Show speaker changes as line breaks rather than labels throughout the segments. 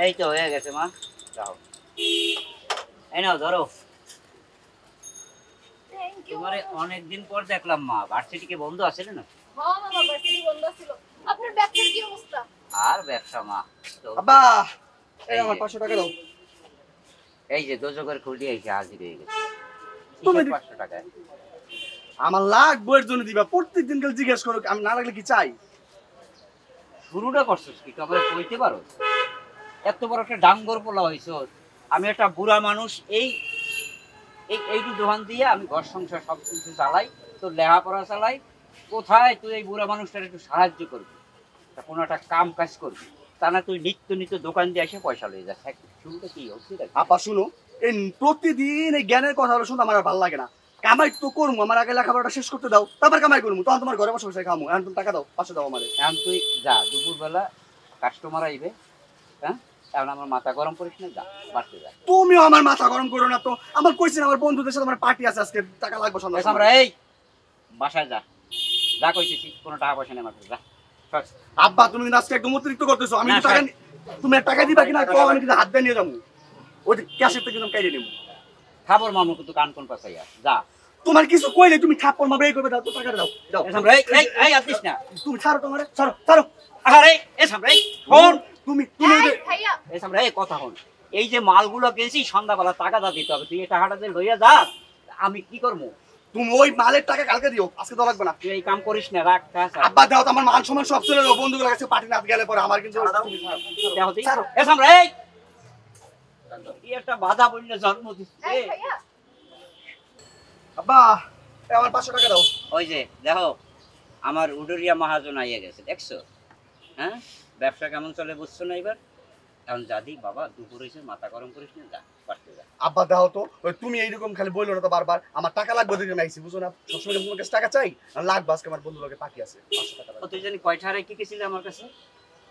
এই তো হয়ে গেছে মা, যাও এই নাও ধরো। তোমার অনেকদিন পর দেখলাম মা, ভার্সিটি কি বন্ধ আছে না?
হ্যাঁ মামা, ভার্সিটি বন্ধ ছিল। আপনার ব্যবসার কি অবস্থা?
আর ব্যবসা মা,
আব্বা এই আমার 500 টাকা দাও।
এই যে দোজকের খুলটি এসে হাজির হয়ে গেছে।
তুমি
500 টাকা
আমার লাগবে এর জন্য দিবা, প্রত্যেকদিন কাল জিজ্ঞেস করো, আমি না লাগলে কি চাই?
শুরুটা করছিস কি কবে কইতে পারো? এত বড় একটা ডাঙ্গর পোলা হইছ, আমি একটা বুড়া মানুষ, এইটু দোকান দিয়ে আমি ঘর সংসার সব কিছু চালাই, তোর লেখাপড়া চালাই। কোথায় তুই এই বুড়া মানুষটার একটু সাহায্য করবি, কোনো একটা কাম কাজ করবি, তা না তুই নিত্য নিত্য দোকান দিয়ে এসে পয়সা লয়ে যাস। শুরুটা কি হচ্ছে?
আপা শুনো, এই প্রতিদিন এই জ্ঞানের কথা শুনতে আমার আর ভালো লাগে না। কামাই তো করবো, আমার আগে লেখাপড়াটা শেষ করতে দাও, তারপর কামাই করবো, তখন তোমার ঘরে বসে বসে খামো। এখন তুমি টাকা দাও, 500 দাও আমারে।
এখন তুই যা, দুপুরবেলা কাস্টমার আইবে, হ্যাঁ এখন আমার মাথা গরম করিস না, যা বাড়তে যা।
তুমিও আমার মাথা গরম করো না তো, আমার কইছেন আমার বন্ধুদের সাথে আমার পার্টি আছে আজকে, টাকা লাগবে সন্ধ্যা।
আমরা এই বাসায় যা, যা কইতেছি, কোনো টাকা পয়সা নেই আমার কাছে, যা।
আব্বা তুমি কিন্তু আজকে একদম অতিরিক্ত করতেছো। আমি টাকা, তুমি টাকা দিবা কিনা কও, আমি কিন্তু হাত দিয়ে নিয়ে যাবো, ওই ক্যাশের থেকে তুমি কেটে নেবো।
খাবার মামু কিন্তু কান কোন পাশাইয়া যা।
তোমার কিছু কইলে তুমি থাপ্পড় মারবে, এই করবে, দাও তো টাকা দাও দাও।
আমরা এই আদিস না,
তুমি ছাড়ো, তোমারে ছাড়ো ছাড়ো।
আরে এই সামনে ফোন,
তুমি
ভাইয়া
এই সামনে এই কথা হল, এই যে মালগুলো গেছি সন্ধ্যাবেলা টাকা দা দিতে হবে, তুই এই টাকাটা যে লইয়া যা, আমি কি করবো?
তুমি ওই মালের টাকা কালকে দিও, আজকে তো লাগবে না।
তুই এই কাম করিস না, রাখ।
আব্বা দাও তো, আমার মান সম্মান সব চলে যাবে, বন্ধুগুলোর কাছে পার্টি না গেলে পরে আমার কিন্তু
এই সামনে এই একটা বাধা বললে জন্ম দিচ্ছে।
ভাইয়া
আব্বা আমার 500 টাকা দাও।
ওই যে দেখো আমার উডুরিয়া মহাজন আইয়া গেছে, দেখছো? হ্যাঁ ব্যবসা কেমন চলে বুঝছো না এবার? এখন যাদি বাবা, দুপুর হয়েছে, মাথা গরম করিস না, যা বাড়তে যা।
আব্বা দাও তো, ওই তুমি এইরকম খালি বললো না তো বারবার, আমার টাকা লাগবে দেখে আমি আইছি, বুঝো না? সবসময় তোমার কাছে টাকা চাই, আর লাগবে আজকে আমার বন্ধুর লোকে পার্টি আছে, 500 টাকা দাও।
তুই জানি কয়টা হারাই কি গেছিলি আমার কাছে?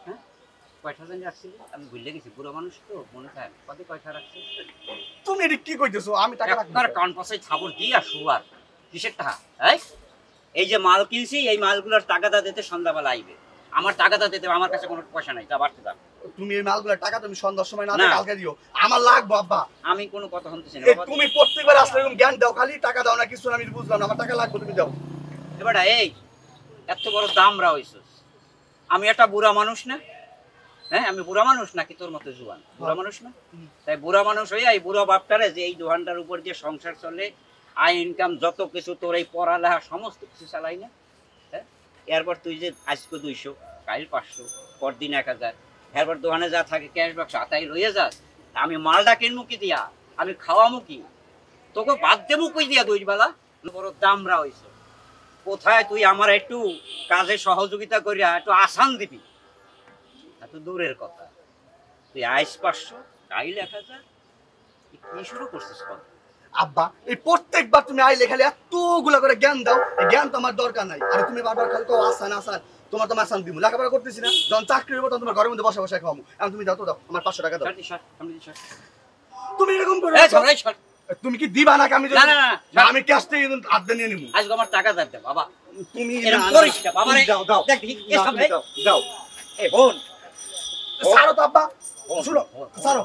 হ্যাঁ কয়টা জানি রাখছিলি? আমি ভুলে গেছি, বুড়ো মানুষ তো মনে থাকে, কত কয়টা রাখছি।
তুমি এটা কি কইতেছো? আমি টাকা রাখবো
আপনার কান পাশে ছাগল দিয়া শুয়ার কিসের টাকা? এই যে মাল কিনছি, এই মালগুলোর টাকাটা দিতে সন্ধ্যাবেলা আইবে, আমার টাকাটা দিতে আমার কাছে কোনো পয়সা নাই, যা বাড়তে যা।
তুমি এই মালগুলোর টাকা তুমি সন্ধ্যার সময় না দিয়ে কালকে দিও, আমার লাগবে আব্বা।
আমি কোনো কথা শুনতেছি না।
তুমি প্রত্যেকবার আসলে এরকম জ্ঞান দাও, খালি টাকা দাও না কিছু, আমি বুঝলাম না, আমার টাকা লাগবে, তুমি দাও।
এবারে এই এত বড় দামরা হইছস, আমি একটা বুড়া মানুষ না? হ্যাঁ আমি বুড়া মানুষ নাকি তোর মতো জুয়ান? বুড়া মানুষ না? তাই বুড়া মানুষ হয়ে এই বুড়া বাপটারে যে এই দোকানটার উপর যে সংসার চলে, আয় ইনকাম যত কিছু, তোর এই পড়ালেখা সমস্ত কিছু চালাই না? হ্যাঁ এরপর তুই যে আজকে 200, কাল 500, পরদিন 1000, এরপর দোকানে যা থাকে ক্যাশ বাক্স আতাই রয়ে যাস, আমি মালটা কিনবো কি দিয়া, আমি খাওয়ামু কি, তোকে বাদ দেবো কই দিয়া? 2 বেলা বড় দামরা হইছ। কোথায় তুই আমার একটু কাজে সহযোগিতা করিয়া একটু আসান দিবি? এত দূরের কথা, তুই আইস 500, কাইল 1000, কি শুরু করছিস?
আব্বা এই প্রত্যেকবার তুমি আইলে খালি এতগুলা করে জ্ঞান দাও, এই জ্ঞান তো আমার দরকার নাই। আর তুমি বারবার খালি তো আসান আসান, তোমার তো আসান দিব, লেখাপড়া করতেছি না, যখন চাকরি হবো তখন তোমার ঘরের মধ্যে বসে বসে খাওয়াবো। এখন তুমি দাও তো, দাও আমার 500 টাকা দাও। তুমি এরকম করে তুমি কি দিবা না? আমি আমি ক্যাশ থেকে হাত দিয়ে নিয়ে নিবো।
আজকে আমার টাকা দে বাবা,
তুমি
এরকম করিস না বাবা রে।
দাও দাও দাও।
এ বোন
ছাড়ো তো আব্বা, শুনো ছাড়ো।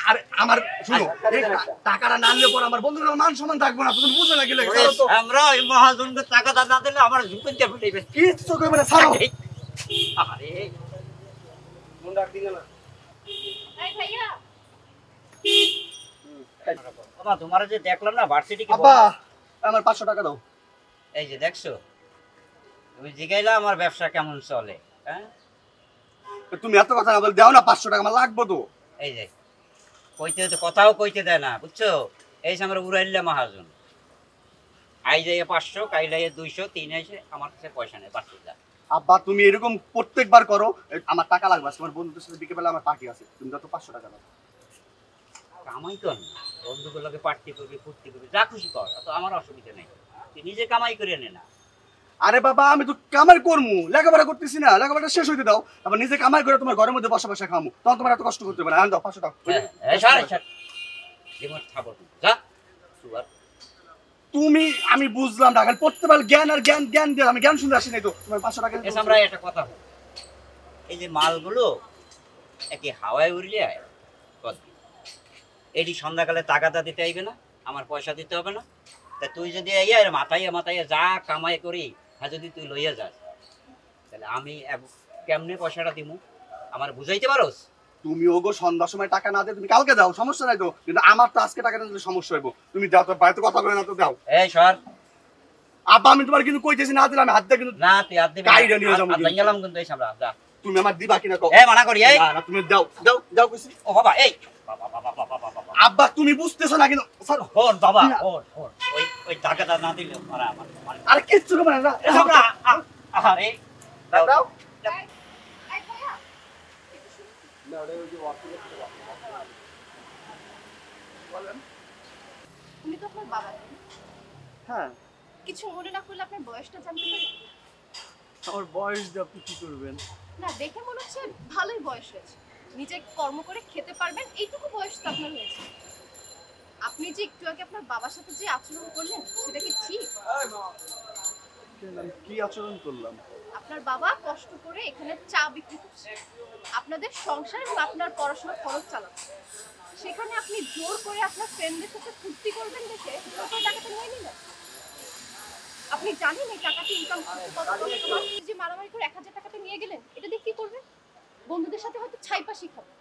আরে আমার শুনো, এই টাকাটা না নিলে পর আমার বন্ধুর মান সম্মান থাকবো না, তুমি বুঝো না কি লাগে? ছাড়ো তো।
আমরা ওই মহাজনকে টাকা না দিলে আমার ঝুঁকে দিয়ে ফেলবে,
কিচ্ছু কইবে না, ছাড়ো।
আরে
মন রাখ দিলে না।
এই ভাইয়া
বাবা তোমার যে দেখলাম না ভার্সিটি কি,
আব্বা আমার 500 টাকা দাও।
এই যে দেখছো, তুমি জিগাইলা আমার ব্যবসা কেমন চলে, হ্যাঁ
তুমি এত কথা না বলে দাও না, 500 টাকা আমার লাগবে তো।
এই যে কইতে তো কথাও কইতে দেয় না, বুঝছো? এই যে আমরা উড়াইল্লা মহাজন, আই যাই 500, কাইল 200, 3 এসে আমার কাছে পয়সা নেই, বাড়তে যা।
আব্বা তুমি এরকম প্রত্যেকবার করো, আমার টাকা লাগবে, আমার বন্ধুদের সাথে বিকেলবেলা আমার পার্টি আছে, তুমি যত 500 টাকা দাও।
কামাই কর না, বন্ধুগুলোকে পার্টি করবি, ফুর্তি করবি, যা খুশি কর, তো আমার অসুবিধা নেই, তুই নিজে কামাই করে নে না।
আরে বাবা আমি তো কামাই করমু, লেখাপড়া করতেছি না, লেখাপড়া শেষ হইতে দাও, আবার নিজে কামাই করে তোমার ঘরের মধ্যে বসে বসে খামু, তখন তোমার এত কষ্ট করতে হবে না। দাও 500 টাকা।
যা
তুমি আমি বুঝলাম না, খালি পড়তে পারলে জ্ঞান আর জ্ঞান জ্ঞান দিয়ে আমি জ্ঞান শুনতে আসি নাই তো। তোমার 500 টাকা
এস আমরা একটা কথা বলি। এই যে মালগুলো একে হাওয়ায় উড়লে আয় কত এটি সন্ধ্যাকালে টাকাটা দিতে আইবে না, আমার পয়সা দিতে হবে না। তা তুই যদি এর মাথায় মাথায় যা কামাই করি হ্যাঁ যদি তুই লইয়া যাস তাহলে আমি কেমনে পয়সাটা দিমু আমার বুঝাইতে পারোস?
তুমি ওগো সন্ধ্যার সময় টাকা না দিয়ে তুমি কালকে দাও, সমস্যা নাই তো, কিন্তু আমার তো আজকে টাকা না দিলে সমস্যা হইব। তুমি দাও তো, বাড়িতে কথা বলে না তো দাও।
এই সর
আব্বা আমি তোমার কিন্তু কইতেছি না দিলে আমি হাত দিয়ে কিন্তু
না তুই আর দিবি
কাইরা নিয়ে যাবো কিন্তু।
গেলাম কিন্তু এই সামরা যা
তুমি আমার দিবা কিনা কও।
এই মানা করি এই
না না তুমি দাও দাও দাও কইছি।
ও বাবা এই বাবা বাবা বাবা বাবা
আব্বা তুমি বুঝতেছো না কিন্তু স্যার
হন বাবা হন হন ওই ওই টাকাটা না দিলে মারা আমার
আরে কিচ্ছু করবে না
এই সামরা আরে
দাও দাও।
এই ভাইয়া, একটু শুনুন। উনি তো আপনার বাবা, তাই না?
হ্যাঁ
কিছু মনে না করলে আপনার বয়সটা জানতে পারি?
আমার বয়স দিয়ে আপনি কি করবেন?
না, দেখে মনে হচ্ছে ভালোই বয়স হয়েছে। নিজে কর্ম করে খেতে পারবেন, এইটুকু বয়স তো আপনার হয়েছে। আপনি যে একটু আগে আপনার বাবার সাথে যে আচরণ করলেন সেটা কি ঠিক?
আমি কি আচরণ করলাম?
আপনার বাবা কষ্ট করে এখানে চা বিক্রি করছে, আপনাদের সংসার এবং আপনার পড়াশোনার খরচ চালাচ্ছে। সেখানে আপনি জোর করে আপনার ফ্রেন্ডদের সাথে ফুর্তি করবেন দেখে জোর করে টাকাটা নিয়ে নিলেন। আপনি জানেন এই টাকাটি ইনকাম করতে কত কষ্ট হয়? আপনি যে মারামারি করে 1000 টাকাটা নিয়ে গেলেন, এটা দিয়ে কি করবেন? বন্ধুদের সাথে হয়তো ছাইপাশি খাবে,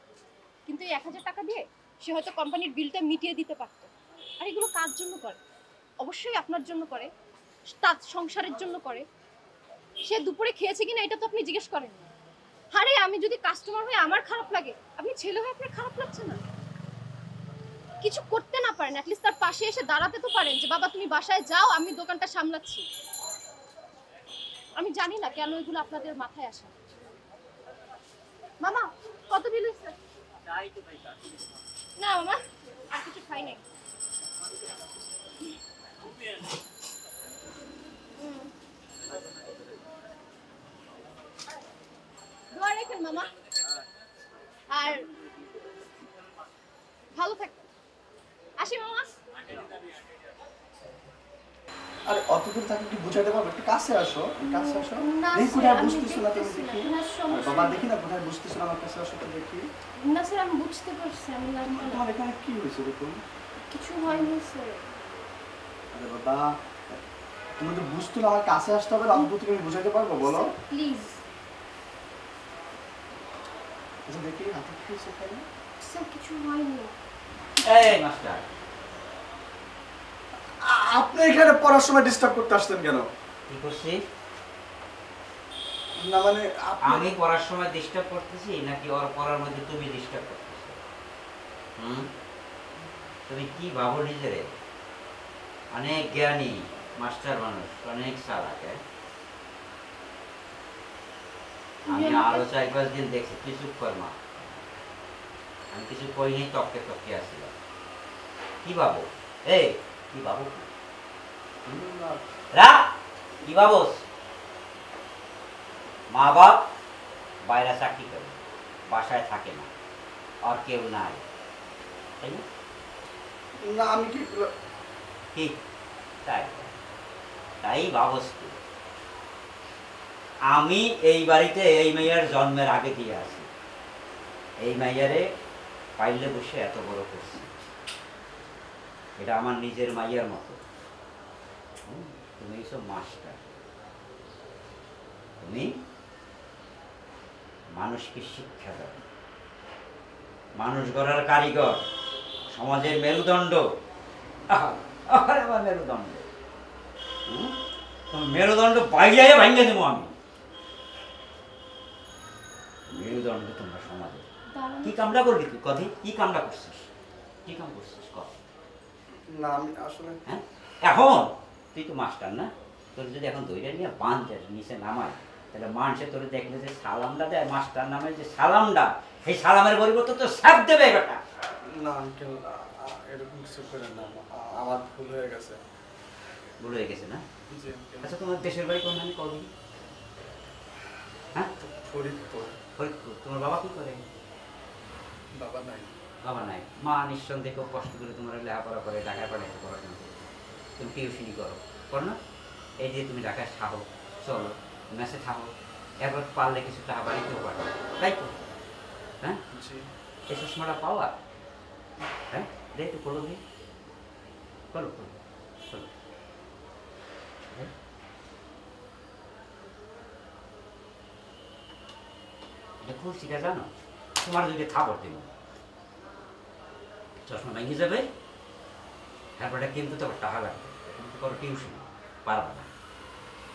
কিন্তু এই 1000 টাকা দিয়ে সে হয়তো কোম্পানির বিলটা মিটিয়ে দিতে পারত। আর এগুলো কার জন্য করে? অবশ্যই আপনার জন্য করে, তার সংসারের জন্য করে। সে দুপুরে খেয়েছে কিনা এটা তো আপনি জিজ্ঞেস করেন না। আরে আমি যদি কাস্টমার হয়ে আমার খারাপ লাগে, আপনি ছেলে হয়ে আপনার খারাপ লাগছে না? কিছু করতে না পারেন, অ্যাটলিস্ট তার পাশে এসে দাঁড়াতে তো পারেন যে বাবা তুমি বাসায় যাও, আমি দোকানটা সামলাচ্ছি। আমি জানি না কেন এগুলো আপনাদের মাথায় আসে। মামা কত বিল হয়েছে? না মামা আর কিছু খাই নাই। দোয়া রেখেন মামা, আর ভালো থাকবেন। আসি মামা।
আরে অত দূর থাকি কি বুঝাইতে পারবে? একটু কাছে আসো, কাছে আসো।
না
এই
স্যার,
কোথায়
আমি
বুঝতেছো না তুমি
দেখতেছি না।
দেখি?
না,
আরে
সমস্যা
বাবা
নেই।
দেখি না কোথায় বুঝতেছো না, আমার কাছে আসো তো দেখি।
না স্যার, আমি বুঝতে পারছি, আমি জানতাম না।
তোমার এখানে কি হয়েছে দেখুন?
কিছু হয়নি স্যার।
আরে বাবা তুমি তো বুঝতো না, আমার কাছে আসতে হবে, অল্প থেকে আমি বুঝাইতে পারবো বলো?
প্লিজ
আচ্ছা দেখি হাতে কি হয়েছে এখানে?
স্যার, কিছু হয়নি।
এই মাস্টার
আপনি এখানে পড়ার সময় ডিস্টার্ব করতে আসতেন কেন?
কি করছি?
না মানে
আমি পড়ার সময় ডিস্টার্ব করতেছি নাকি ওর পড়ার মধ্যে তুমি ডিস্টার্ব করতেছো? তুমি কি ভাবো নিজেরে? অনেক জ্ঞানী মাস্টার মানুষ, অনেক চালাক। আমি আরো 4-5 দিন দেখছি। তুই চুপ কর মা, আমি কিছু কইনি, তককে তককে আসছিলাম। কি ভাবো? এই কি ভাবো? রা কি ভাবোস? মা বাপ বাইরে চাকরি করে, বাসায় থাকে না, আর কেউ নাই, তাই না?
না আমি কি
ঠিক তাই, তাই ভাবস তুই। আমি এই বাড়িতে এই মেয়ের জন্মের আগে দিয়ে আসি, এই মেয়েরে পাইলে বসে এত বড় করছি। এটা আমার নিজের মাইয়ার মতো। তুমি এইসব মাস্টার, তুমি মানুষকে শিক্ষা দাও, মানুষ গড়ার কারিগর, সমাজের মেরুদণ্ড। আমার মেরুদণ্ড, তুমি মেরুদণ্ড বাইরে ভাঙিয়ে দেবো আমি। মেরুদণ্ড তোমরা সমাজে। কি কামটা করবি তুই? কথা কি কামটা করছিস? কি কাম করছিস? কথা
না আমি আসলে
হ্যাঁ এখন তুই তো মাস্টার না, তোর যদি এখন দইটা নিয়ে বাঁধের নিচে নামায়, তাহলে মানুষে তোর দেখলে যে সালামটা দেয়, মাস্টার নামে যে সালামটা, সেই সালামের পরিবর্তে তো স্যাপ দেবে বেটা।
না আঙ্কেল এরকম কিছু করেন না, আমার ভুল হয়ে গেছে।
ভুল হয়ে গেছে না?
জি আঙ্কেল।
আচ্ছা তোমার দেশের বাড়ি কোন আমি কবি? হ্যাঁ
ফরিদপুর।
ফরিদপুর। তোমার বাবা কি করে?
বাবা নাই।
বাবা নাই। মা নিঃসন্দেহে খুব কষ্ট করে তোমার লেখাপড়া করে, ঢাকায় পড়াইতে পড়াশোনা করে। তুমি টিউশনি করো না? এই যে তুমি ঢাকায় থাকো, চলো মেসে থাকো, এবার পারলে কিছু টাকা বাড়িতেও পারো, তাই তো? হ্যাঁ,
জি।
এই চশমাটা পাওয়া, হ্যাঁ দে একটু খোলো দিই, খোলো খোলো খোলো। হ্যাঁ? এটা খুলছিটা জানো? তোমার যদি থাপড় দিব, চশমা ভেঙে যাবে, তারপরে কিন্তু তোর টাকা লাগবে, তুমি তো করো টিউশন, পারবে না,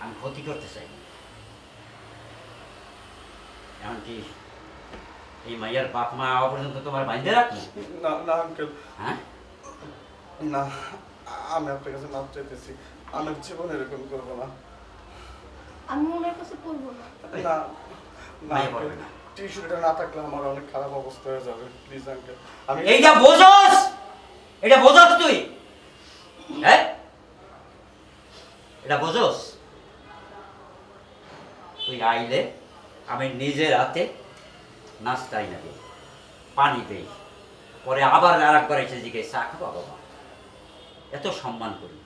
আমি ক্ষতি করতে চাই না। এমনকি এই মাইয়ার বাপ মা হওয়া পর্যন্ত তোমার বাইন্ধে রাখবো?
না না আঙ্কেল,
হ্যাঁ,
না, আমি আপনার কাছে মাপ চাইতেছি, আমি জীবনে এরকম করবো না।
আমি ওনার কাছে পড়বো না।
না না
মাইয়া
আঙ্কেল,
পড়বে না।
টিউশনটা না থাকলে আমার অনেক খারাপ অবস্থা হয়ে যাবে, প্লিজ আঙ্কেল। আমি
এইটা বোঝস? এটা বোঝস তুই? হ্যাঁ, এটা বোঝস? তুই আইলে আমি নিজের হাতে নাস্তাই না দিই, পানি দেই, পরে আবার আর একবার এসে জিজ্ঞে চা খাবো বাবা, এত সম্মান করি।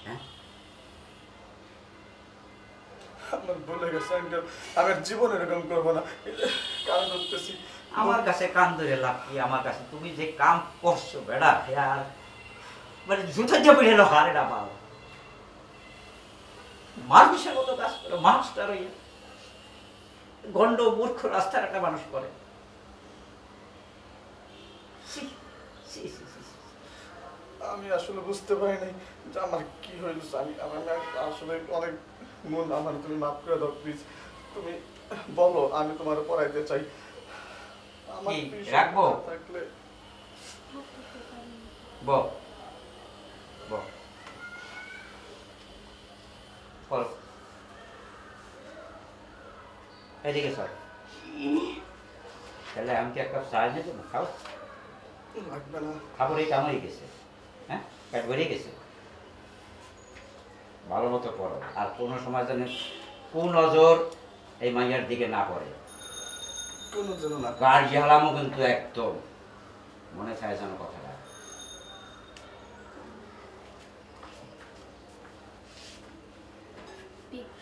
হ্যাঁ,
আমার ভুলে গেছে আঙ্কেল, আমি আর জীবনে এরকম করবো না, কারণ করতেছি।
আমার কাছে কান ধরে লাভ কি? আমার কাছে তুমি যে কাম করছো বেড়া, আর মানে জুতো দিয়ে বেড়ে হারে না বাবা, মানুষের মতো কাজ করো, মানুষটার ওই গন্ড মূর্খ রাস্তার একটা মানুষ করে। ছি, ছি, ছি, ছি, ছি।
আমি আসলে বুঝতে পারিনি যে আমার কি হয়েছে। আমি আমি আসলে অনেক মন, আমার তুমি মাফ করে দাও প্লিজ। তুমি বলো, আমি তোমার পড়াইতে চাই। আমার
কি,
tuition
রাখবো?
না থাকলে
বল বল বল, এদিকে স্যার, তাহলে আমি কি এক কাপ চা এনে দেবো, খাও?
লাগবে না।
খাবার এই কাম হয়ে গেছে, হ্যাঁ, পেট ভরে গেছে। ভালো মতো পড়ো, আর কোনো সময় যেন নজর এই মাইয়ার দিকে না পড়ে।
কোনো যেন না।
গাড়ি ঝালামো কিন্তু একদম মনে চায় যেন কথাটা।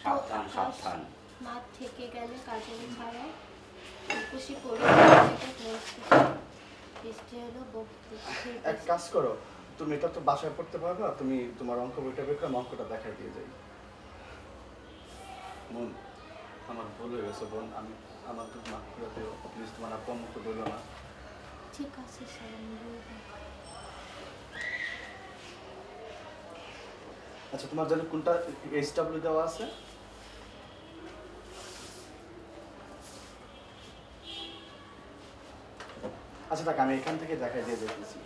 সাবধান সাবধান।
মাঠ থেকে গেলে কাজের ছাড়া খুশি করে বৃষ্টি হলো
এক কাজ করো, তুমি এটা তো বাসায় পড়তে পারবা, তুমি তোমার অঙ্ক বইটা বের করে অঙ্কটা দেখাই দিয়ে যাই। বোন, আমার ভুল হয়ে গেছে বোন, আমি আমার তো মাফ করে দিও প্লিজ, তোমার আপু আমাকে বললো না।
ঠিক আছে স্যার, আমি বলবো।
আচ্ছা, তোমার জানো কোনটা SW দেওয়া আছে? আচ্ছা দেখ, আমি এখান থেকে দেখাই দিয়ে দেখতেছি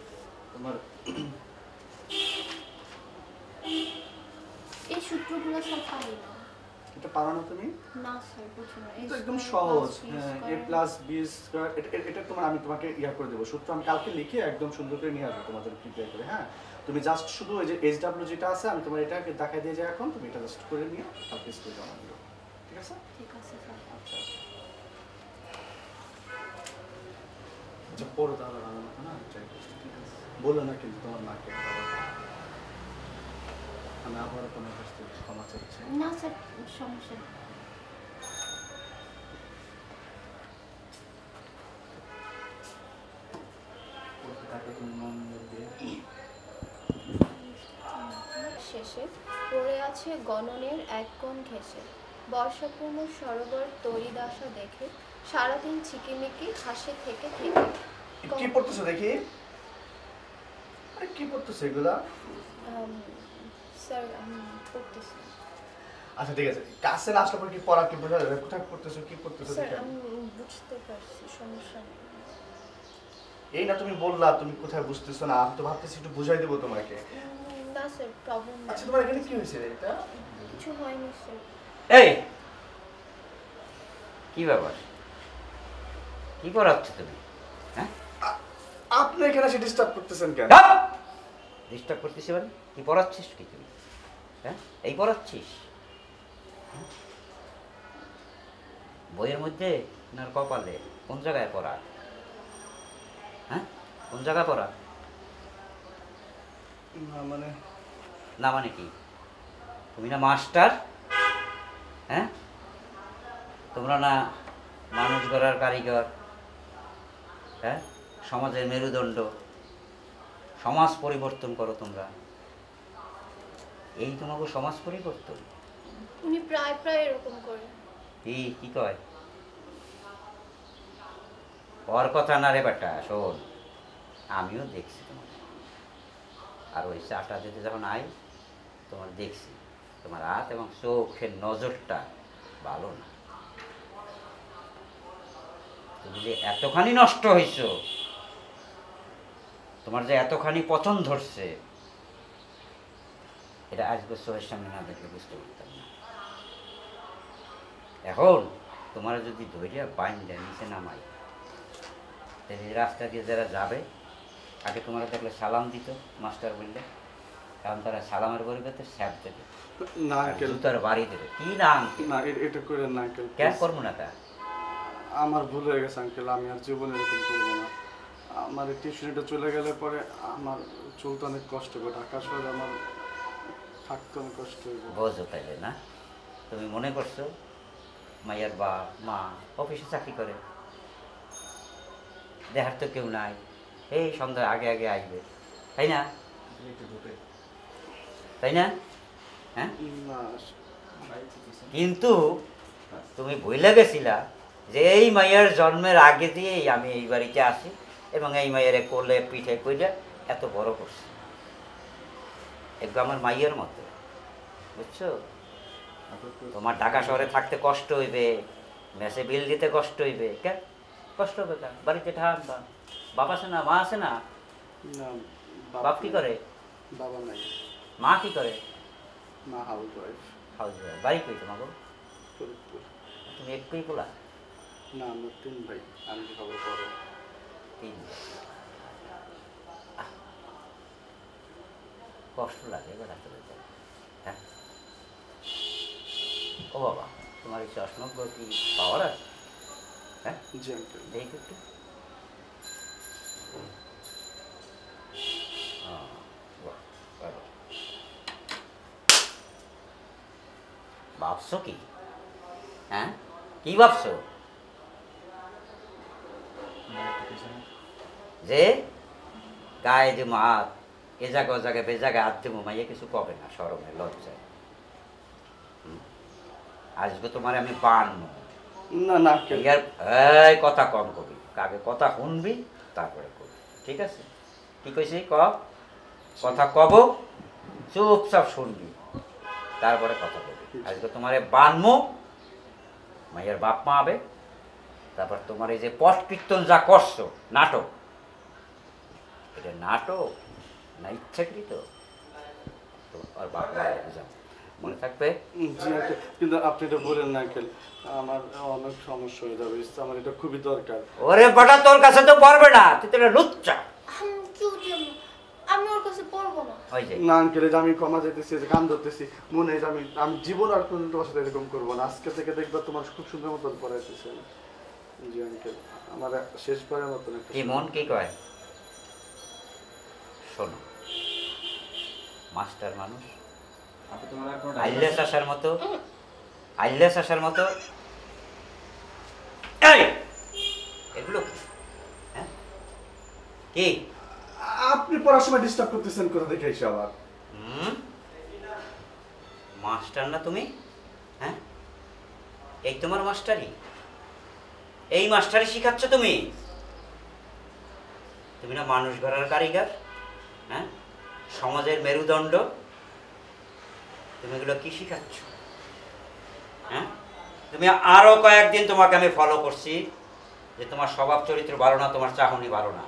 তোমার।
এই সূত্রগুলো স্যার পারি না।
এটা পারো না তুমি?
না স্যার, বুঝো না।
এটা একদম সহজ। a প্লাস b স্কয়ার, এটা তোমার, আমি তোমাকে ইয়া করে দেবো সূত্র, আমি কালকে লিখে একদম সুন্দর করে নিয়ে আসবো তোমাদের প্রিপেয়ার করে। হ্যাঁ, তুমি জাস্ট শুধু ওই যে SW যেটা আছে, আমি তোমার এটাকে দেখাই দিয়ে যাই এখন, তুমি এটা জাস্ট করে নিও, কালকে স্কুলে জমা দিও, ঠিক আছে?
ঠিক আছে স্যার।
আচ্ছা আচ্ছা, পড়ো তাহলে ভালো মতো, না বলো না কিন্তু তোমার মাকে বাবাকে। আমি আবারও তোমার কাছ থেকে ক্ষমা চাইছি।
না স্যার, সমস্যা নেই।
তাকে তুমি মন দিয়ে
শেষে পড়ে আছে গণনের এক কোণ ঘেঁষে, বর্ষাপূর্ণ সরোবর তরিদাসা দেখে সারাদিন ঝিকিমিকি হাসে থেকে থেকে।
কি পড়তেছো দেখি? আরে কি পড়তেছো এগুলা?
স্যার আমি পড়তেছি।
আচ্ছা ঠিক আছে, কাছে না আসলে পরে কি পড়া কি বোঝা যাবে? কোথায় পড়তেছো, কি পড়তেছো
স্যার
দেখি?
আমি বুঝতে পারছি, সমস্যা নেই।
এই না তুমি বললা তুমি কোথায় বুঝতেছো না, আমি তো ভাবতেছি একটু বুঝাই দেবো তোমাকে।
না স্যার, প্রবলেম নেই।
আচ্ছা, তোমার এখানে কি হয়েছে এটা?
কিছু হয়নি স্যার।
এই কি ব্যাপার, কি পড়াচ্ছ তুমি? হ্যাঁ,
আপনি এখানে এসে ডিস্টার্ব করতেছেন কেন?
ডিস্টার্ব করতেছি মানে কি পড়াচ্ছিস কি তুই? হ্যাঁ, এই পড়াচ্ছিস? হ্যাঁ? বইয়ের মধ্যে না কপালে? কোন জায়গায় পড়া? হ্যাঁ, কোন জায়গায় পড়া?
না মানে
না মানে কি? তুমি না মাস্টার? হ্যাঁ, তোমরা না মানুষ গড়ার কারিগর? হ্যাঁ, সমাজের মেরুদণ্ড, সমাজ পরিবর্তন করো তোমরা। এই তোমাকে সমাজ পরিবর্তন?
উনি প্রায় প্রায় এরকম করে।
কি কয়? ওর কথা না রে বেটা, শোন, আমিও দেখছি তোমার। আর ওই চাটা দিতে যখন আই, তোমার দেখছি তোমার হাত এবং চোখের নজরটা ভালো না। তুমি যে এতখানি নষ্ট হইছ, তোমার যে এতখানি পচন ধরছে, এটা আজকে চোখের সামনে না দেখলে বুঝতে পারতাম না। এখন তোমার যদি ধৈর্য বাইন্দা নিচে নামাই, তাহলে রাস্তা দিয়ে যারা যাবে, আগে তোমার দেখলে সালাম দিত মাস্টার বললে, কারণ তারা সালামের পরিবর্তে স্যাপ দেবে,
না আঙ্কেল,
জুতার বাড়ি দেবে। কি নাম?
না এটা করেন না আঙ্কেল।
কেন করবো না তা?
আমার ভুল হয়ে গেছে আঙ্কেল, আমি আর জীবনে এরকম করবো না। আমার এই টিউশনিটা চলে গেলে পরে আমার চলতে অনেক কষ্ট হবে, ঢাকা শহরে আমার থাকতে অনেক কষ্ট হইব।
বোঝো তাইলে না? তুমি মনে করছো মাইয়ার বাপ মা অফিসে চাকরি করে, দেখার তো কেউ নাই, এই সন্ধ্যার আগে আগে আসবে, তাই না? তাই না? হ্যাঁ,
না
কিন্তু তুমি ভুলে গেছিলা যে এই মাইয়ার জন্মের আগে দিয়েই আমি এই বাড়িতে আসি এবং এই মাইয়ারে কোলে পিঠে কইলে এত বড় করছি। একটু আমার মাইয়ের মতো, বুঝছো? তোমার ঢাকা শহরে থাকতে কষ্ট হইবে, মেসে বিল দিতে কষ্ট হইবে। কেন কষ্ট হবে? কেন? বাড়িতে ঠান্ডা, বাপ আছে না, মা আছে না?
না
বাপ কি করে?
বাবা নাই।
মা কি করে?
মা হাউস ওয়াইফ।
House wife. বাড়ি কই তোমাকে?
ফরিদপুর।
তুমি একটুই বলা?
না আমরা 3 ভাই, আমি কি খবর করো?
3। কষ্ট লাগে এবার আসলে। হ্যাঁ, ও বাবা, তোমার এই চশমা কি পাওয়ার আছে? হ্যাঁ,
জি আঙ্কেল।
দেখি একটু। ভাবছো কি? হ্যাঁ, কি ভাবছো? যে গায়ে যে হাত, এ জায়গা ও জায়গায় বে জায়গায় হাত দেবো, মাইয়া কিছু কবে না, সরমে লজ্জায়। আজকে তোমার আমি বানবো
না না আঙ্কেল।
এই কথা কম কবি, আগে কথা শুনবি তারপরে কবি, ঠিক আছে? কি কইছি ক? কথা কব, চুপচাপ শুনবি, তারপরে কথা কবি। আজকে তোমারে বানমো, মাইয়ার বাপ মা হবে, তারপর তোমার এই যে পট কীর্তন যা করছো নাটক, এটা নাটক না ইচ্ছাকৃত? তো আর বাপ মা বুঝাবো, মনে থাকবে?
জি আঙ্কেল, কিন্তু আপনি এটা বলেন না আঙ্কেল, আমার অনেক সমস্যা হয়ে যাবে, আমার এটা খুবই দরকার।
ওরে বেটা, তোর কাছে তো পারবে না, তুই তো একটা লুচ্চা।
আমি ওর কাছে পড়বো না।
ওই যে
না আঙ্কেল, এই যে আমি ক্ষমা যেতেছি, যে কান ধরতেছি, মনে হয় যে আমি জীবন আর কোনদিন তোমার সাথে এরকম করবো না। আজকে থেকে দেখবা তোমার খুব সুন্দর মতন পড়াইতেছে। জি আঙ্কেল, আমার শেষবারের মতন একটা
কি মন কি কয়? শোনো, মাস্টার মানুষ, আইলেস আসার মতো, আইলেস আসার মতো। এই এগুলো কি? হ্যাঁ, কি?
আপনি পড়ার সময় ডিস্টার্ব করতেছেন কোথা থেকে এসে আবার?
মাস্টার না তুমি? হ্যাঁ, এই তোমার মাস্টারি? এই মাস্টারি শিখাচ্ছ তুমি? তুমি না মানুষ গড়ার কারিগর? হ্যাঁ, সমাজের মেরুদণ্ড, তুমি এগুলো কি শিখাচ্ছ? হ্যাঁ, তুমি আরো কয়েকদিন তোমাকে আমি ফলো করছি যে তোমার স্বভাব চরিত্র ভালো না, তোমার চাহনি ভালো না।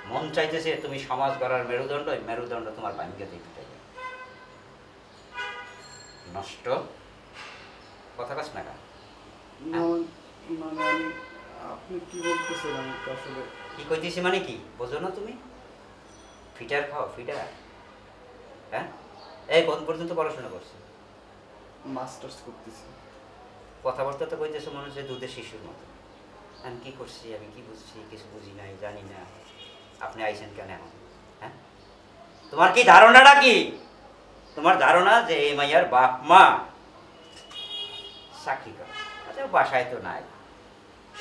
মন চাইতেছে তুমি সমাজ গড়ার মেরুদণ্ড, ওই মেরুদণ্ড তোমার ভাঙ্গে দিতে নষ্ট। কথা কাছ না?
মানে আপনি কি বলতেছেন? আমি তো আসলে
কি কইতেছি মানে কি বোঝো না তুমি? ফিটার খাও, ফিটার। হ্যাঁ, এই কোন পর্যন্ত পড়াশোনা করছো?
মাস্টার্স করতেছি।
কথাবার্তা তো কইতেছো মনে হচ্ছে দুধের শিশুর মতো। আমি কি করছি, আমি কি বুঝছি, কিছু বুঝি নাই, জানি না। আপনি আইছেন কেন এখন? হ্যাঁ, তোমার কি ধারণাটা কি? তোমার ধারণা যে এই মাইয়ার বাপ মা চাকরি করে, আচ্ছা বাসায় তো নাই,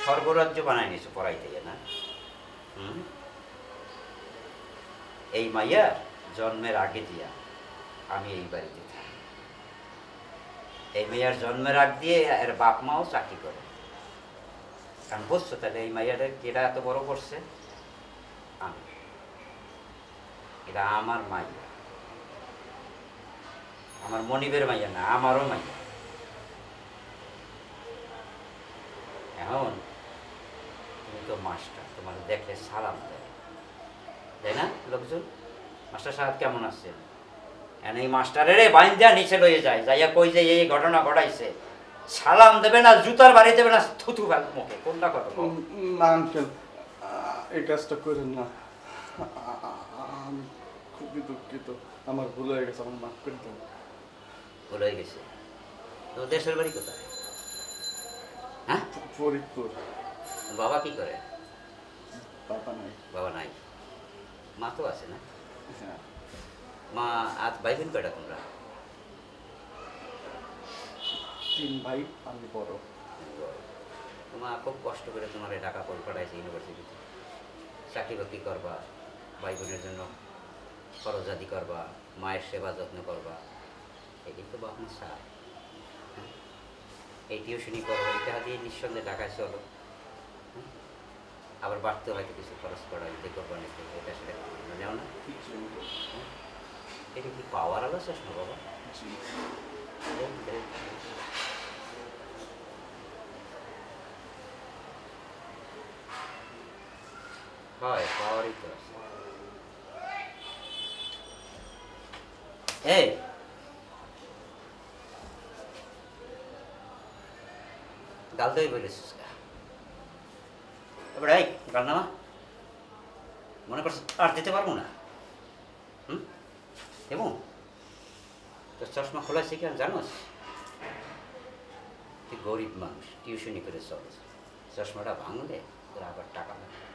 স্বর্গরাজ্য বানায় নিয়েছো পড়াইতে গিয়ে না? এই মাইয়ার জন্মের আগে দিয়া আমি এই বাড়িতে থাকি। এই মাইয়ার জন্মের আগ দিয়ে এর বাপ মাও চাকরি করে। কারণ বুঝছো তাহলে এই মাইয়াটা কেটা এত বড় করছে? আমি। এটা আমার মাইয়া, আমার মনিবের মাইয়া না, আমারও মাইয়া। এখন তুমি তো মাস্টার, তোমার দেখলে সালাম দেয়, তাই না লোকজন? মাস্টার সাহেব কেমন আছেন? এই মাস্টারের বাইন্দা নিচে লয়ে যায়, যাইয়া কই যে এই ঘটনা ঘটাইছে, সালাম দেবে না, জুতার বাড়ি দেবে না, থুতু ফেল মুখে। কোনটা কথা?
না আঙ্কেল, এই কাজটা করেন না। আমি খুবই দুঃখিত, আমার ভুল হয়ে গেছে, আমার মাফ করে দেন।
ভুল হয়ে গেছে? তো দেশের বাড়ি কোথায়? হ্যাঁ,
ফরিদপুর।
বাবা কি করে?
বাবা নাই।
বাবা নাই, মা তো আছে না?
হ্যাঁ।
মা আজ ভাই বোন কয়টা তোমরা?
3 ভাই, আমি বড়।
তোমার খুব কষ্ট করে তোমার ঢাকা পাঠাইছে ইউনিভার্সিটিতে, চাকরি বাকরি করবা, ভাই বোনের জন্য খরচাদি করবা, মায়ের সেবা যত্ন করবা, এটাই তো বাপ মা চায়। এই টিউশনি করো, এই টাকা দিয়ে নিঃসন্দেহে ঢাকায় চলো, আবার বাড়তে হয়তো কিছু খরচ করা, যদি করবা নাকি এটা সেটা জানো না? এটা কি পাওয়ার আলো চশমা বাবা? হয় পাওয়ারই তো আছে। এই গাল দই বলেছিস এবার, এই গাল নামা। মনে করছিস আর দিতে পারবো না? এবং তোর চশমা খোলাইছে কেন জানোস? তুই গরিব মানুষ, টিউশনি করে চলছ, চশমাটা ভাঙলে তোর আবার টাকা লাগবে,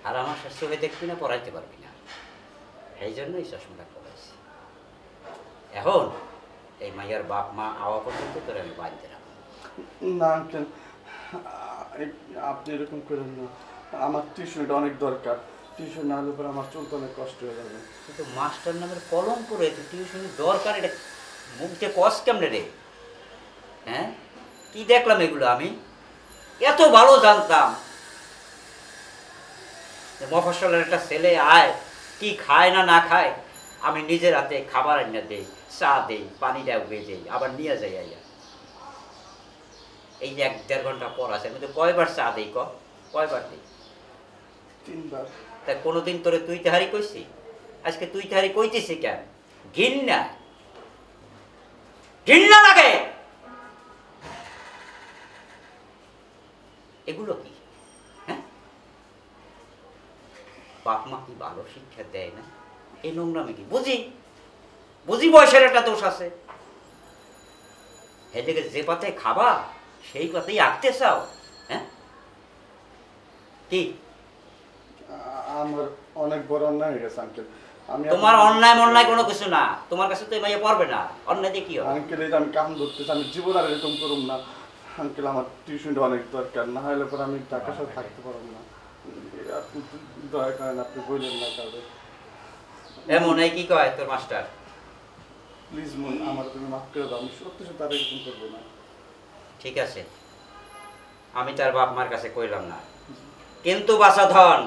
আর আমার চোখে দেখবি না, পড়াইতে পারবি না, এই জন্য এই চশমাটা খোলাইছি। এখন এই মাইয়ার বাপ মা আওয়া পর্যন্ত তোর আমি বাঁধতে রাখবো
না আঙ্কেল, আপনি এরকম করেন না, আমার টিউশনটা অনেক দরকার, টিউশন না হলে পরে আমার চলতে অনেক কষ্ট হয়ে যাবে।
কিন্তু মাস্টার নামের কলম করে তুই টিউশনের দরকার, এটা মুখে কষ কেমনে রে? হ্যাঁ, কি দেখলাম এগুলো? আমি এত ভালো জানতাম মফস্বলের একটা ছেলে আয়, কি খায় না না খায়, আমি নিজের হাতে খাবার এনে দেই, চা দেই, পানিটা বেজেই আবার নিয়ে যাই। আইয়া এই যে 1-1.5 ঘন্টা পর আছে, আমি তো কয়বার চা দিই, কয়বার দিই?
3 বার।
তাই কোনোদিন তোরে তুই তাহারি কইছি? আজকে তুই তাহারি কইতেছি কেন? ঘৃণা, ঘৃণা লাগে। এগুলো কি? হ্যাঁ, বাপ মা কি ভালো শিক্ষা দেয় না? এই নোংরামে কি বুঝি? বুঝি বয়সের একটা দোষ আছে। এদিকে যে পাতে খাবা সেই পাতেই আঁকতে চাও? হ্যাঁ, কি
আমার অনেক বড় অন্যায় হয়ে গেছে আঙ্কেল। আমি
তোমার অন্যায় মন্যায় কোনো কিছু না, তোমার কাছে তো মাইয়া পড়বে না, অন্যায় দিয়ে কি হবে?
আঙ্কেল এই যে আমি কাম ধরতেছি, আমি জীবন আর এরকম করুম না আঙ্কেল, আমার টিউশনটা অনেক দরকার, না হলে পরে আমি টাকার সাথে থাকতে পারবো না। আপনি দয়া করেন, আপনি বললেন না কাউকে।
এমন এই কি কয় তোর মাস্টার?
প্লিজ মন, আমার তুমি মাফ করে দাও, আমি সত্যি সত্যি আর এরকম করবো না।
ঠিক আছে, আমি তার বাপ মার কাছে কইলাম না, কিন্তু বাছা ধন,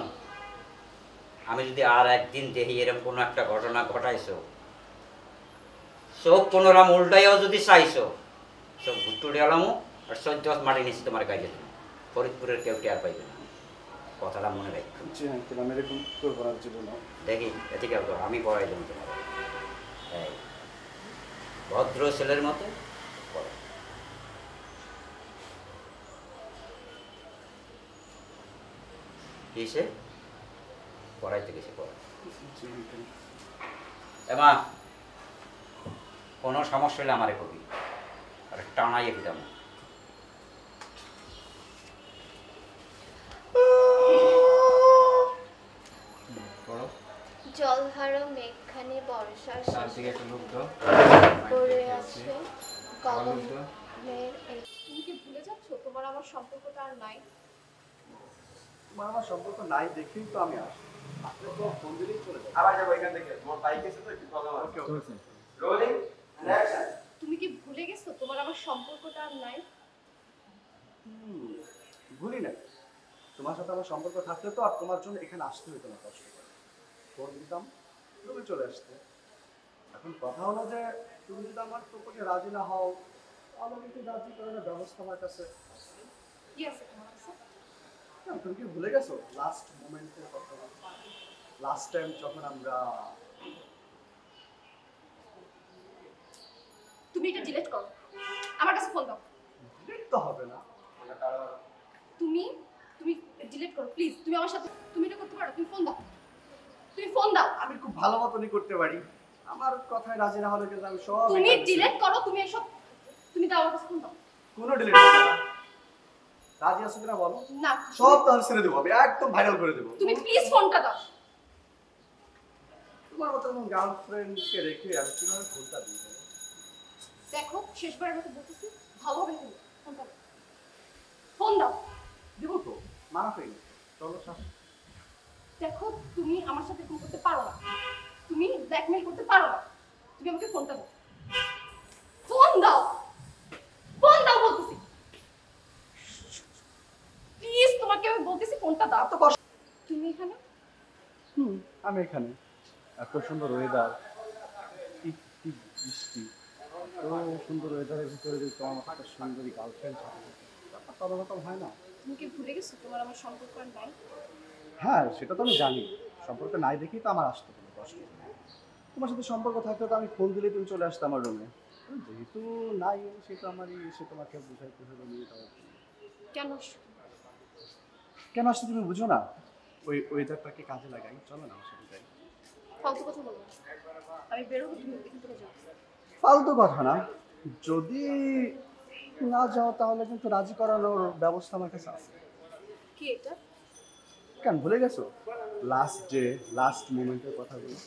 আমি যদি আর একদিন দেখি এরকম কোনো একটা ঘটনা ঘটাইছো, চোখ কোনোরাম উল্টাইয়াও যদি চাইছো, চোখ ঘুট্টুড়ে আলামো আর 14 মাটি নিচে তোমার গাইতে দেবো, ফরিদপুরের কেউ টের পাইবে না, কথাটা মনে রাখো।
জি আঙ্কেল, আমি এরকম করবো না জীবনে।
দেখি এদিকে আমি পড়াই দেবো তোমার, এই ভদ্র ছেলের মতো পড়ো। কিসে পড়াইতে গেছে পড়া?
জি আঙ্কেল।
এমা কোনো সমস্যা হলে আমারে কবি, আর টানাইয়ে দিতাম।
জল
হারা মেঘখানি বর্ষার
চারদিকে একটা লোক দাও
পড়ে আছে কলমের
তুমি কি ভুলে যাচ্ছ তোমার আমার সম্পর্কটা আর নাই?
তোমার আমার সম্পর্ক নাই দেখেই তো আমি আসি। আপনি তো ফোন দিলেই চলে যাবেন। আবার যাবো এখান থেকে। তোমার বাইক এসে তো একটু প্রবলেম আছে। ওকে। Rolling and action.
তুমি কি ভুলে গেছো তোমার আমার সম্পর্কটা আর নাই?
ভুলি নাই। তোমার সাথে আমার সম্পর্ক থাকলে তো আর তোমার জন্য এখানে আসতে হতো না কষ্ট করে। ফোন দিতাম, তুমি চলে আসতে। এখন কথা হলো যে তুমি যদি আমার প্রপোজে রাজি না হও, তাহলে কিন্তু রাজি করানোর ব্যবস্থা আমার কাছে আছে।
কি আছে তোমার কাছে?
না, তুমি কি ভুলে গেছো লাস্ট মোমেন্টের কথা? লাস্ট টাইম যখন আমরা
তুমি এটা ডিলিট করো, আমার কাছে ফোন দাও।
ডিলিট তো হবে না, কারণ
তুমি তুমি ডিলিট করো প্লিজ। তুমি আমার সাথে তুমি এটা করতে পারো? তুমি ফোন দাও, তুমি ফোন দাও।
আমি খুব ভালো মতনই করতে পারি। আমার কথায় রাজি না হলে কিন্তু আমি সব
তুমি
এটা
ডিলিট করো, তুমি এসব তুমি দাও আমার কাছে ফোন দাও।
কোনো ডিলিট হবে না। রাজি আছো কিনা বলো?
না
সব তো আমি ছেড়ে দেবো, আমি একদম ভাইরাল করে দেবো।
তুমি প্লিজ ফোনটা দাও।
তোমার মতো এমন গার্লফ্রেন্ডকে রেখে আমি কিভাবে ফোনটা দিই বলো?
দেখো শেষবারের মতো বলতেছি, ভালোভাবে ফোনটা দাও। ফোন দাও।
দেবো তো, মানা হয়নি। চলো সাথে।
দেখো তুমি আমার সাথে এরকম করতে পারো না, তুমি ব্ল্যাকমেল করতে পারো না। তুমি আমাকে ফোনটা দাও, ফোন দাও, ফোন দাও বলতেছি। প্লিজ তোমাকে আমি বলতেছি ফোনটা দাও।
তো বস।
তুমি এখানে?
আমি এখানে। এত সুন্দর ওয়েদার, টিপ টিপ বৃষ্টি, এত সুন্দর ওয়েদারের ভিতরে যদি তোমার মতো একটা সুন্দরী গার্লফ্রেন্ড থাকে, তবে রকম হয় না?
তুমি কি ভুলে গেছো তোমার আমার সম্পর্ক আর নাই?
হ্যাঁ, সেটা তো আমি জানি। সম্পর্ক নাই দেখেই তো আমার আসতে হলো কষ্ট। তোমার সাথে সম্পর্ক থাকতো তো আমি ফোন দিলে তুমি চলে আসতে আমার রুমে। যেহেতু নাই, সেটা আমারই এসে তোমাকে বুঝাইতে হলো নিয়ে যাওয়ার জন্য।
কেন?
কেন আসতে তুমি বুঝো না? ওই ওয়েদারটাকে কাজে লাগাই, চলো না আমার সাথে যাই।
ফালতু কথা বলবো না। আমি বেরোবো, তুমি এখান থেকে যাও।
ফালতু কথা না, যদি না যাও তাহলে কিন্তু রাজি করানোর ব্যবস্থা আমার কাছে আছে।
কি এটা?
কেন ভুলে গেছো লাস্ট ডে, লাস্ট মোমেন্টের কথাগুলো?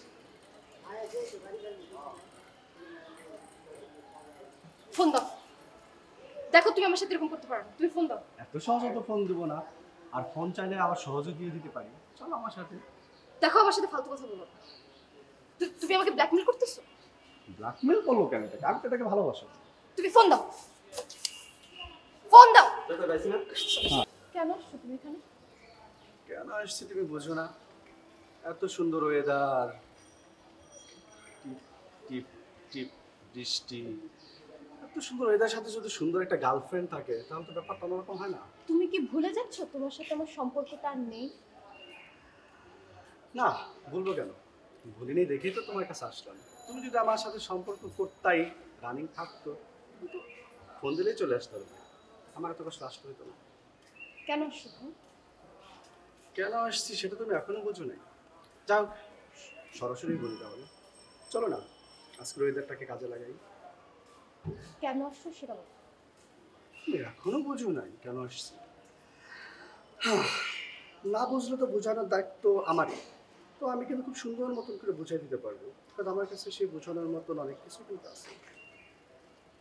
ফোন দাও। দেখো তুমি আমার সাথে এরকম করতে পারো না, তুমি ফোন দাও।
এত সহজে তো ফোন দিব না, আর ফোন চাইলে আবার সহজে দিয়ে দিতে পারি। চলো আমার সাথে।
দেখো আমার সাথে ফালতু কথা বলো না। তুমি আমাকে ব্ল্যাকমেল করতেছো?
ব্ল্যাকমেল করবো কেন এটাকে? আমি তো এটাকে ভালোবাসি।
তুমি ফোন দাও, ফোন দাও। কেন আসছো তুমি এখানে?
কেন আসছি তুমি বুঝো না? এত সুন্দর ওয়েদার, টিপ টিপ টিপ বৃষ্টি, এত সুন্দর ওয়েদার সাথে যদি সুন্দর একটা গার্লফ্রেন্ড থাকে তাহলে তো ব্যাপারটা অন্যরকম হয় না?
তুমি কি ভুলে যাচ্ছ তোমার সাথে আমার সম্পর্কটা আর নেই?
না, বলবো কেন? ভুলিনি দেখেই তো তোমার কাছে আসলাম। তুমি যদি আমার সাথে সম্পর্ক করতাই, রানিং থাকতো, তুমি তো ফোন দিলেই চলে আসতে হবে। আমার এত কষ্ট আসতে হতো না।
কেন আসছো তুমি?
কেন আসছি সেটা তুমি এখনো বোঝো নাই। যাও, সরাসরি বলি তাহলে। চলো না আজকের ওয়েদারটাকে কাজে লাগাই।
কেন আসছো সেটা বলো।
তুমি এখনো বোঝো নাই কেন আসছি? না বুঝলে তো বোঝানোর দায়িত্ব আমারই। তো আমি কিন্তু খুব সুন্দর মতন করে বুঝাই দিতে পারবো, কারণ আমার কাছে সেই বোঝানোর মতন অনেক কিছু কিন্তু আছে।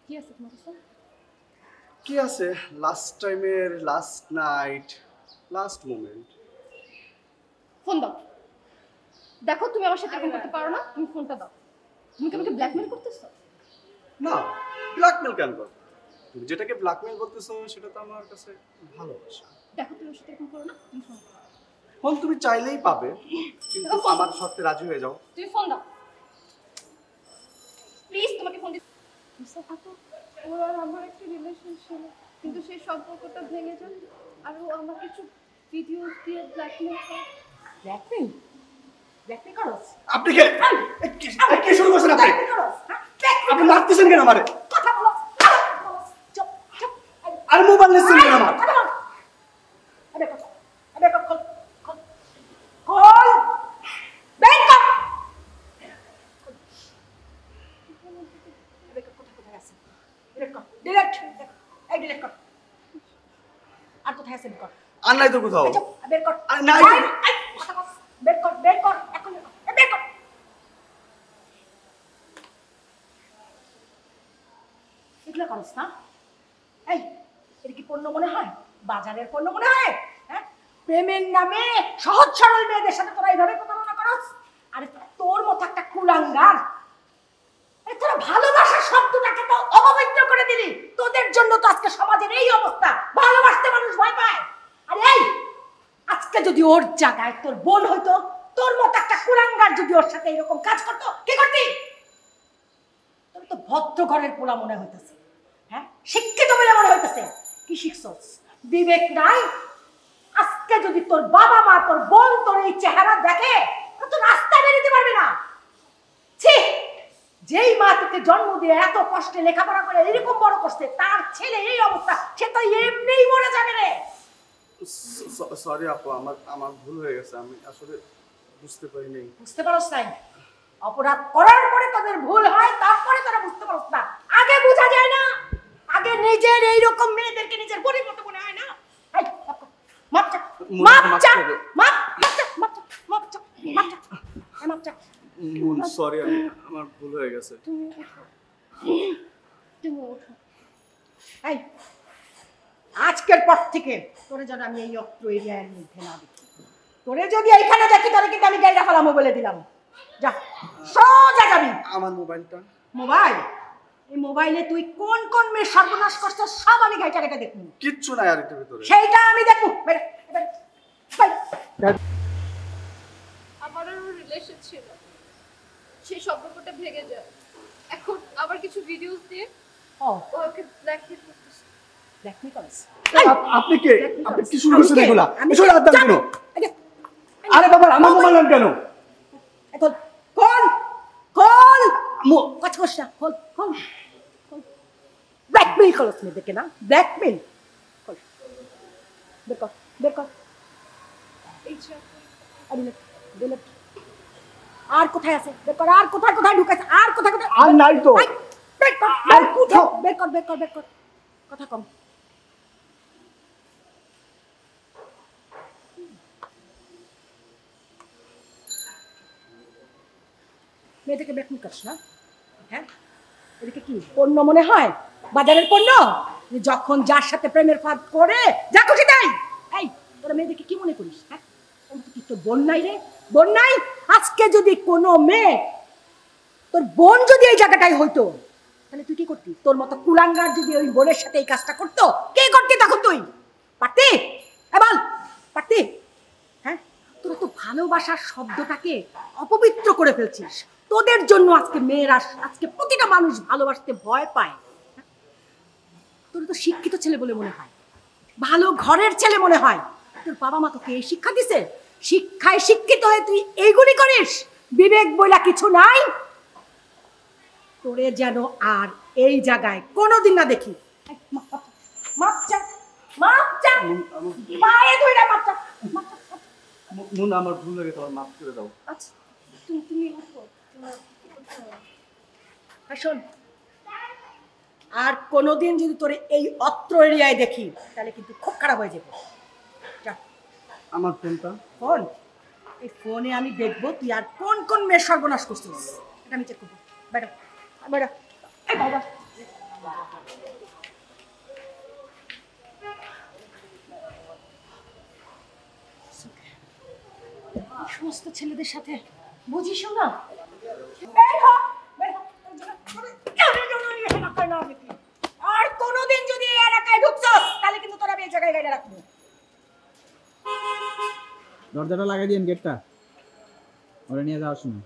কি আছে তোমার কাছে?
কি আছে? লাস্ট টাইমের last night, last moment.
Phone দাও। দেখো তুমি আমার সাথে এরকম করতে পারো না, তুমি ফোনটা দাও। তুমি কি আমাকে ব্ল্যাকমেল করতেছো?
না, ব্ল্যাকমেল কেন করবো? তুমি যেটাকে ব্ল্যাকমেল বলতেছো সেটা তো আমার কাছে ভালোবাসা।
দেখো তুমি আমার সাথে এরকম করো না, তুমি ফোন দাও।
ফোন তুমি চাইলেই পাবে, কিন্তু আমার শর্তে রাজি হয়ে যাও।
তুমি ফোন দাও প্লিজ। তোমাকে ফোন দিতে
ওর আর আমার একটা রিলেশন ছিল, কিন্তু সেই সম্পর্কটা ভেঙে যায় আর ও আমার কিছু ভিডিও দিয়ে ব্ল্যাকমেল করে।
ব্ল্যাকমেল? ব্ল্যাকমেল করো?
আপনি কে? কি শুরু করছেন আপনি? আপনি মারতেছেন কেন আমারে?
কথা বলো, চুপ চুপ।
আর মোবাইল নিচ্ছেন কেন আমার?
আরে কথা, আরে কথা, কল কল বের কর। আরে কথা কোথায় আছে? ডিলিট কর, ডিলিট। এই ডিলিট কর। আর কোথায় আছে বের কর।
আর নাই তো কোথাও।
বের কর।
আর নাই।
কথা কর, বের কর, বের কর, এখন বের কর।
পারিস না? এই এটা কি পণ্য মনে হয়? বাজারের পণ্য মনে হয়? হ্যাঁ, প্রেমের নামে সহজ সরল মেয়েদের সাথে তোরা এইভাবে প্রতারণা করস? আরে তোর মতো একটা কুলাঙ্গার, তোরা ভালোবাসার শব্দটাকে তো অপবিত্র করে দিলি। তোদের জন্য তো আজকে সমাজের এই অবস্থা, ভালোবাসতে মানুষ ভয় পায়। আরে এই আজকে যদি ওর জায়গায় তোর বোন হইতো, তোর মতো একটা কুলাঙ্গার যদি ওর সাথে এরকম কাজ করতো, কি করতি? তোর তো ভদ্র ঘরের পোলা মনে হইতেছে, হ্যাঁ, শিক্ষিত বলে মনে হইতেছে। কি শিখছস? বিবেক নাই? আজকে যদি তোর বাবা মা তোর বোন তোর এই চেহারা দেখে, তো রাস্তায় বেরোতে পারবে না। ছি, যেই মা তোকে জন্ম দিয়ে এত কষ্টে লেখাপড়া করে এরকম বড় করছে, তার ছেলে এই অবস্থা, সে তো এমনিই মরে যাবে রে।
সরি আপু, আমার ভুল হয়ে গেছে, আমি আসলে বুঝতে পারি নাই।
বুঝতে পারছ নাই? অপরাধ করার পরে তোদের ভুল হয়, তারপরে তোরা বুঝতে পারছ না। আগে বোঝা যায় না? আগে নিজের এইরকম মেয়েদেরকে নিজের বোনের মতো মনে হয় না? এই মাপ চা, মাপ চা, মাপ চা, মাপ চা, মাপ চা, মাপ চা, মাপ চা।
মুন সরি, আমার ভুল হয়ে গেছে।
তুমি ওঠো।
এই আজকের পর থেকে তোরে যেন আমি এই অত্র এরিয়ার মধ্যে না দেখি। তোরে যদি এইখানে দেখি, তোরে কিন্তু আমি গাইরা ফেলামো বলে দিলাম। যা, সোজা যাবি।
আমার মোবাইলটা?
মোবাইল? এই মোবাইলে তুই কোন কোন মেয়ে সর্বনাশ করছিস সব আমি ঘাইটা ঘাইটা দেখবো।
কিচ্ছু নাই আর এটার ভিতরে।
সেইটা আমি দেখবো। বের, বের, বের।
আমারও রিলেশন ছিল, সেই সম্পর্কটা ভেঙে যায়। এখন আবার কিছু ভিডিওস দিয়ে
ও
ওকে ব্ল্যাকমেল করতেছে।
দেখনি কলেজ।
আপনি কে? আপনি কি শুরু করছেন এগুলা? এসব আদান কেন?
আরে
আরে বাবা, আমার মোবাইল নেন কেন?
এখন কোন কোন কথা কইছ না? কোন কোন ব্ল্যাকমেল করছ না? দেখে না ব্ল্যাকমেল কর। বের কর, বের কর।
এই যে
আরে দিলে আর কোথায় আছে? বের কর। আর কোথায় কোথায় ঢুকাইছে? আর কোথায় কোথায়?
আর নাই তো।
বের কর, আর কোথাও বের কর, বের কর, বের কর। কথা কম। মেয়েটাকে ব্ল্যাকমেল করছ না? হ্যাঁ, এদিকে কি পণ্য মনে হয়? বাজারের পণ্য? যখন যার সাথে প্রেমের ফাঁদ করে যা খুশি তাই। এই তোরা মেয়েদেরকে কি মনে করিস? হ্যাঁ, কি তোর বোন নাই রে? বোন নাই? আজকে যদি কোনো মেয়ে, তোর বোন যদি এই জায়গাটাই হইতো, তাহলে তুই কি করতি? তোর মতো কুলাঙ্গার যদি ওই বোনের সাথে এই কাজটা করতো, কে করতি তখন? তুই পারতি? বল, পারতি? হ্যাঁ, তোরা তো ভালোবাসার শব্দটাকে অপবিত্র করে ফেলছিস। তোদের জন্য আজকে মেয়েরা, আজকে প্রতিটা মানুষ ভালোবাসতে ভয় পায়। তোর তো শিক্ষিত ছেলে বলে মনে হয়, ভালো ঘরের ছেলে মনে হয়। তোর বাবা মা তোকে এই শিক্ষা দিছে? শিক্ষায় শিক্ষিত হয়ে তুই এইগুলি করিস? বিবেক বইলা কিছু নাই তোরে, যেন আর এই জায়গায় কোনোদিন না দেখি। মাপ চা, মাপ চা, পায়ে ধইরা মাপ চা, মাপ চা।
মুন, আমার ভুল হয়ে গেছে, আমার মাফ করে দাও।
আচ্ছা তুমি উঠো। শোন, আর কোনোদিন যদি তোরে এই অত্র এরিয়ায় দেখি, তাহলে কিন্তু খুব খারাপ হয়ে যাবে।
আমার ফোনটা?
ফোন? এই ফোনে আমি দেখবো তুই আর কোন কোন মেয়ের সর্বনাশ করছিস, এটা আমি চেক করবো। বেটা বেটা, এই বাবা, সমস্ত ছেলেদের সাথে বুঝিস না? আর কোনোদিন যদি এই এলাকায় ঢুকছস, তাহলে কিন্তু তোরা এই জায়গায় গাইডা রাখবো।
দরজাটা লাগাই দিন, গেটটা ওরা নিয়ে যাওয়ার সময়।